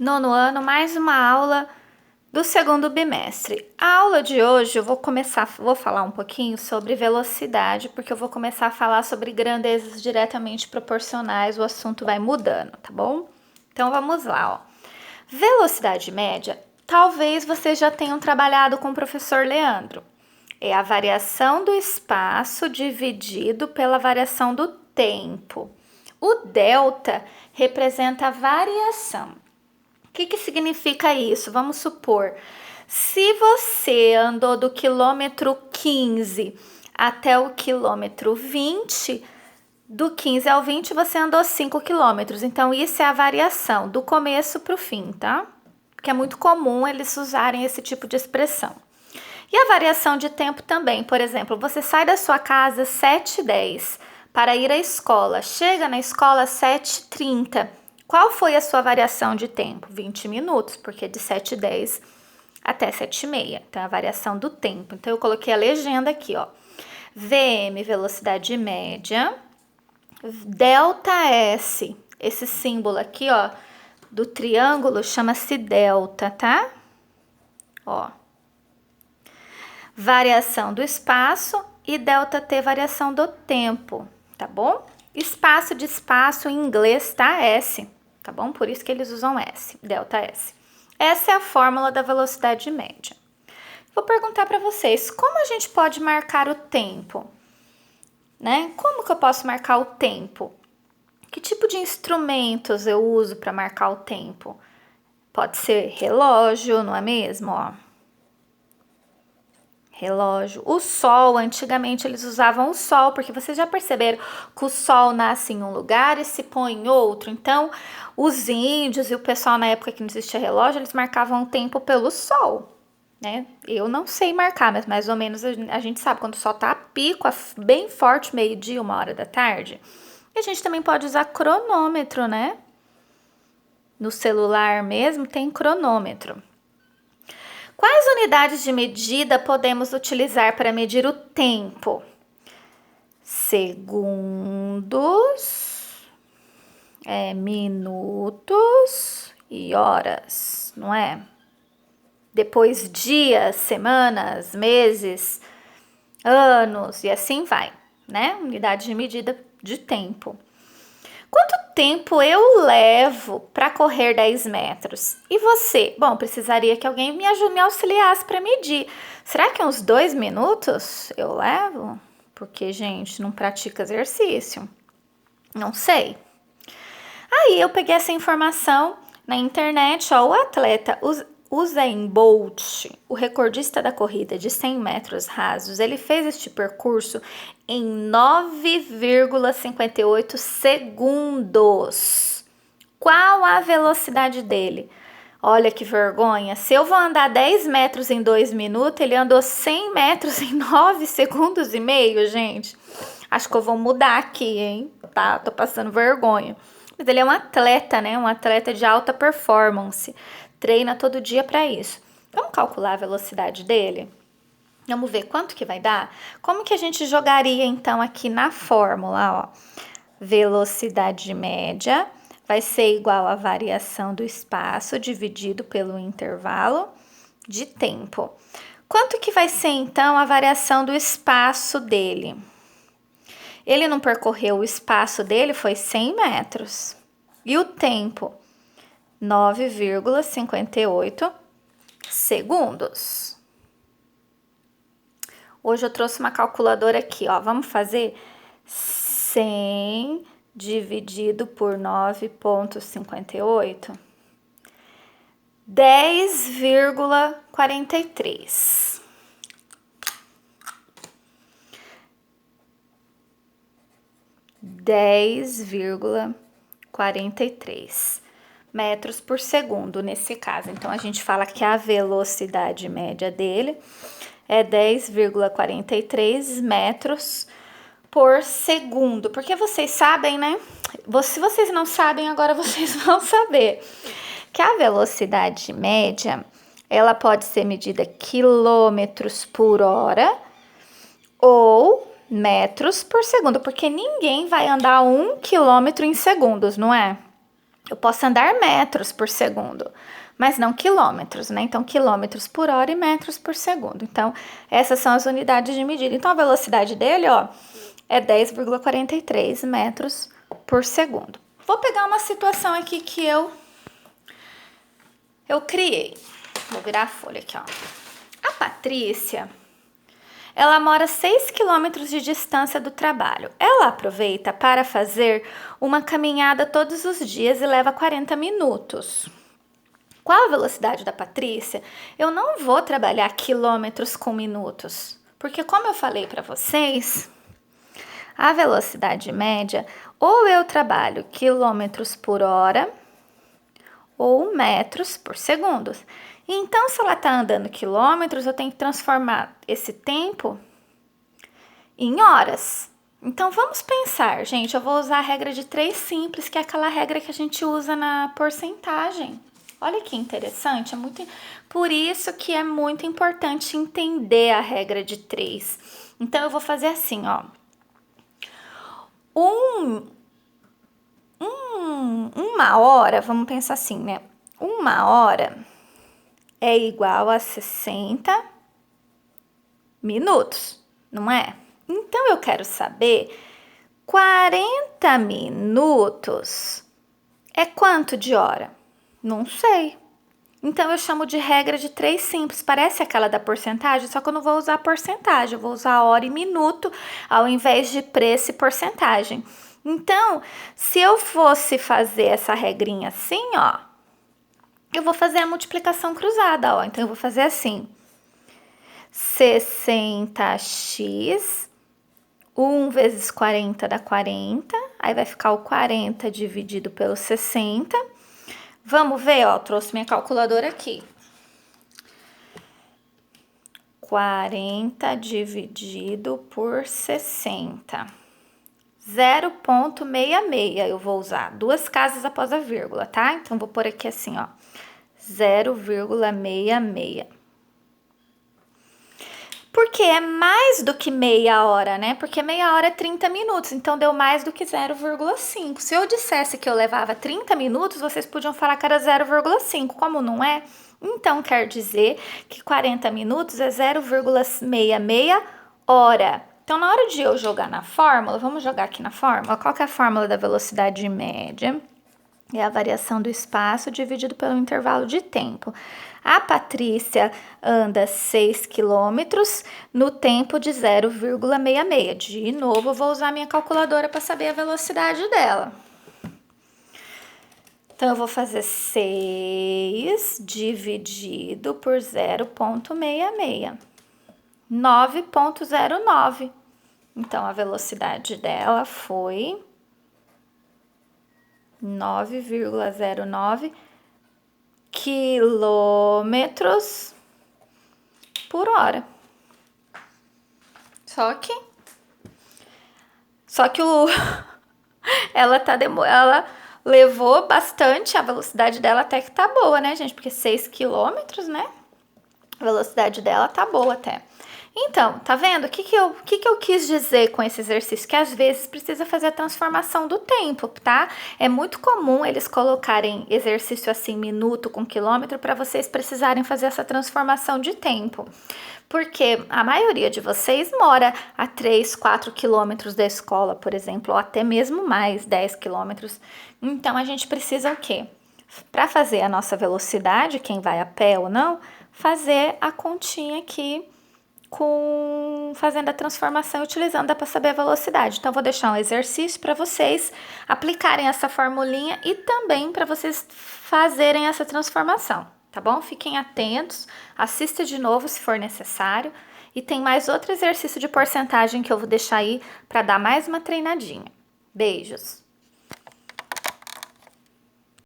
Nono ano, mais uma aula do segundo bimestre. A aula de hoje eu vou falar um pouquinho sobre velocidade, porque eu vou começar a falar sobre grandezas diretamente proporcionais, o assunto vai mudando, tá bom? Então vamos lá, ó. Velocidade média, talvez vocês já tenham trabalhado com o professor Leandro. É a variação do espaço dividido pela variação do tempo. O delta representa a variação. O que significa isso? Vamos supor, se você andou do quilômetro 15 até o quilômetro 20, do 15 ao 20 você andou 5 quilômetros. Então, isso é a variação do começo para o fim, tá? Porque é muito comum eles usarem esse tipo de expressão. E a variação de tempo também. Por exemplo, você sai da sua casa às 7h10 para ir à escola. Chega na escola às 7h30. Qual foi a sua variação de tempo? 20 minutos, porque é de 7h10 até 7h30. Então, é a variação do tempo. Então, eu coloquei a legenda aqui, ó. VM, velocidade média. ΔS, esse símbolo aqui, ó, do triângulo, chama-se delta, tá? Ó. Variação do espaço e ΔT, variação do tempo, tá bom? Espaço de espaço em inglês tá S, tá bom? Por isso que eles usam S, ΔS. Essa é a fórmula da velocidade média. Vou perguntar para vocês, como a gente pode marcar o tempo? Né? Como que eu posso marcar o tempo? Que tipo de instrumentos eu uso para marcar o tempo? Pode ser relógio, não é mesmo? Ó. Relógio. O sol, antigamente eles usavam o sol, porque vocês já perceberam que o sol nasce em um lugar e se põe em outro. Então, os índios e o pessoal na época que não existia relógio, eles marcavam o tempo pelo sol, né? Eu não sei marcar, mas mais ou menos a gente sabe quando o sol tá a pico, bem forte, 12h, 1h da tarde. E a gente também pode usar cronômetro, né? No celular mesmo tem cronômetro. Quais unidades de medida podemos utilizar para medir o tempo? Segundos, minutos e horas, não é? Depois dias, semanas, meses, anos e assim vai, né? Unidade de medida de tempo. Quanto tempo eu levo para correr 10 metros? E você? Bom, precisaria que alguém me auxiliasse para medir. Será que uns 2 minutos eu levo? Porque, gente, não pratica exercício. Não sei. Aí eu peguei essa informação na internet, ó, o atleta Usain Bolt, o recordista da corrida de 100 metros rasos, ele fez este percurso em 9,58 segundos. Qual a velocidade dele? Olha que vergonha. Se eu vou andar 10 metros em 2 minutos, ele andou 100 metros em 9 segundos e meio, gente. Acho que eu vou mudar aqui, hein? Tá, tô passando vergonha. Mas ele é um atleta, né? Um atleta de alta performance. Treina todo dia para isso. Vamos calcular a velocidade dele? Vamos ver quanto que vai dar? Como que a gente jogaria, então, aqui na fórmula, ó? Velocidade média vai ser igual à variação do espaço dividido pelo intervalo de tempo. Quanto que vai ser, então, a variação do espaço dele? Ele não percorreu o espaço dele, foi 100 metros. E o tempo? 9,58 segundos. Hoje eu trouxe uma calculadora aqui, ó. Vamos fazer 100 dividido por 9,58. 10,43. 10,43 metros por segundo nesse caso. Então, a gente fala que a velocidade média dele é 10,43 metros por segundo. Porque vocês sabem, né? Se vocês não sabem, agora vocês vão saber. Que a velocidade média, ela pode ser medida quilômetros por hora ou metros por segundo. Porque ninguém vai andar 1 quilômetro em segundos, não é? Eu posso andar metros por segundo, mas não quilômetros, né? Então, quilômetros por hora e metros por segundo. Então, essas são as unidades de medida. Então, a velocidade dele, ó, é 10,43 metros por segundo. Vou pegar uma situação aqui que eu criei. Vou virar a folha aqui, ó. A Patrícia, ela mora 6 quilômetros de distância do trabalho. Ela aproveita para fazer uma caminhada todos os dias e leva 40 minutos. Qual a velocidade da Patrícia? Eu não vou trabalhar quilômetros com minutos, porque como eu falei para vocês, a velocidade média, ou eu trabalho quilômetros por hora ou metros por segundo. Então, se ela está andando quilômetros, eu tenho que transformar esse tempo em horas. Então, vamos pensar, gente, eu vou usar a regra de 3 simples, que é aquela regra que a gente usa na porcentagem. Olha que interessante, por isso que é muito importante entender a regra de 3. Então, eu vou fazer assim, ó. Uma hora, vamos pensar assim, né? Uma hora é igual a 60 minutos, não é? Então, eu quero saber 40 minutos é quanto de hora? Não sei. Então, eu chamo de regra de 3 simples. Parece aquela da porcentagem, só que eu não vou usar porcentagem. Eu vou usar hora e minuto ao invés de preço e porcentagem. Então, se eu fosse fazer essa regrinha assim, ó, eu vou fazer a multiplicação cruzada, ó. Então, eu vou fazer assim. 60x, 1 vezes 40 dá 40. Aí, vai ficar o 40 dividido pelo 60. Vamos ver, ó, trouxe minha calculadora aqui. 40 dividido por 60. 0,66 eu vou usar. 2 casas após a vírgula, tá? Então, vou pôr aqui assim, ó. 0,66. Porque é mais do que meia hora, né? Porque meia hora é 30 minutos, então deu mais do que 0,5. Se eu dissesse que eu levava 30 minutos, vocês podiam falar que era 0,5. Como não é, então quer dizer que 40 minutos é 0,66 hora. Então, na hora de eu jogar na fórmula, vamos jogar aqui na fórmula. Qual que é a fórmula da velocidade média? É a variação do espaço dividido pelo intervalo de tempo. A Patrícia anda 6 quilômetros no tempo de 0,66. De novo, eu vou usar minha calculadora para saber a velocidade dela. Então, eu vou fazer 6 dividido por 0,66. 9,09. Então, a velocidade dela foi 9,09 quilômetros por hora. Só que ela levou bastante, a velocidade dela até que tá boa, né, gente? Porque 6 quilômetros, né? A velocidade dela tá boa até. Então, tá vendo? O que eu quis dizer com esse exercício? Que às vezes precisa fazer a transformação do tempo, tá? É muito comum eles colocarem exercício assim, minuto com quilômetro, para vocês precisarem fazer essa transformação de tempo. Porque a maioria de vocês mora a 3, 4 quilômetros da escola, por exemplo, ou até mesmo mais, 10 quilômetros. Então, a gente precisa o quê? Para fazer a nossa velocidade, quem vai a pé ou não, fazer a continha aqui fazendo a transformação e utilizando, dá para saber a velocidade. Então, vou deixar um exercício para vocês aplicarem essa formulinha e também para vocês fazerem essa transformação, tá bom? Fiquem atentos, assista de novo se for necessário. E tem mais outro exercício de porcentagem que eu vou deixar aí para dar mais uma treinadinha. Beijos!